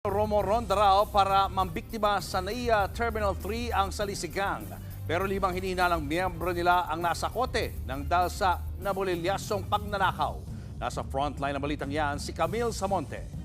Romoronda raw para mambiktima sa NAIA Terminal 3 ang salisigang. Pero 5 hinihinalang miyembro nila ang nasa kote ng dahil sa nabulilyasong pagnanakaw. Nasa frontline ng balitang yan si Camille Samonte.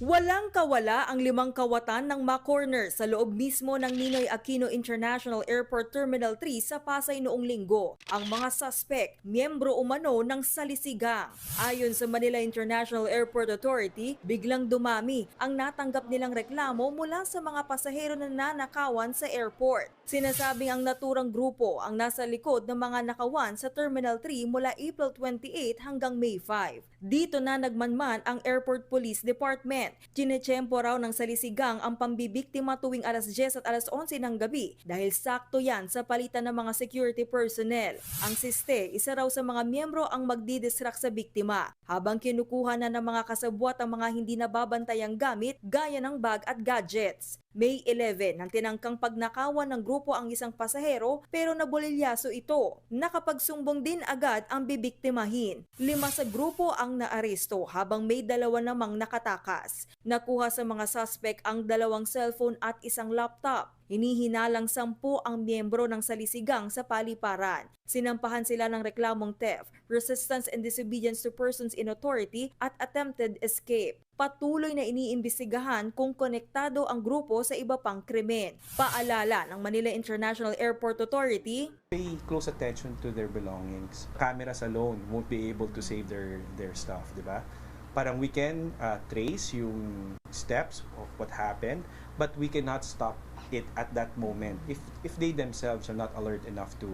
Walang kawala ang 5 kawatan ng McCorner sa loob mismo ng Ninoy Aquino International Airport Terminal 3 sa Pasay noong linggo. Ang mga suspect, miyembro umano ng salisigang. Ayon sa Manila International Airport Authority, biglang dumami ang natanggap nilang reklamo mula sa mga pasahero na nanakawan sa airport. Sinasabing ang naturang grupo ang nasa likod ng mga nakawan sa Terminal 3 mula April 28 hanggang May 5. Dito na nagmanman ang Airport Police Department. Tinetsyempo raw ng salisigang ang pambibiktima tuwing alas 10 at alas 11 ng gabi dahil sakto yan sa palitan ng mga security personnel. Ang siste, isa raw sa mga miyembro ang magdidistract sa biktima habang kinukuha na ng mga kasabwat ang mga hindi nababantayang gamit gaya ng bag at gadgets. May 11 nang tinangkang pagnakawan ng grupo ang isang pasahero pero nabulilyaso ito. Nakapagsumbong din agad ang bibiktimahin. 5 sa grupo ang naaresto habang may 2 namang nakatakas. Nakuha sa mga suspect ang 2 cellphone at 1 laptop. Hinihinalang 10 ang miyembro ng salisigang sa paliparan. Sinampahan sila ng reklamong theft, resistance and disobedience to persons in authority at attempted escape. Patuloy na iniimbestigahan kung konektado ang grupo sa iba pang krimen. Paalala ng Manila International Airport Authority, pay close attention to their belongings. Cameras alone won't be able to save their stuff, di ba? Parang we can trace yung steps of what happened, but we cannot stop it at that moment if they themselves are not alert enough to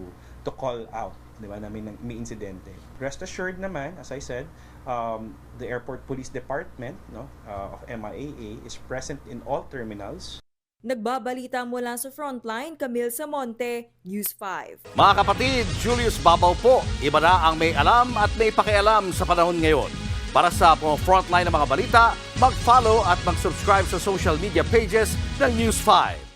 call out, di ba, na may insidente. Rest assured naman, as I said, the Airport Police Department of MIAA is present in all terminals. nagbabalita mula sa Frontline, Camille Samonte, News 5. Mga kapatid, Julius Babaw po. Iba na ang may alam at may pakialam sa panahon ngayon. Para sa frontline ng mga balita, mag-follow at mag-subscribe sa social media pages ng News 5.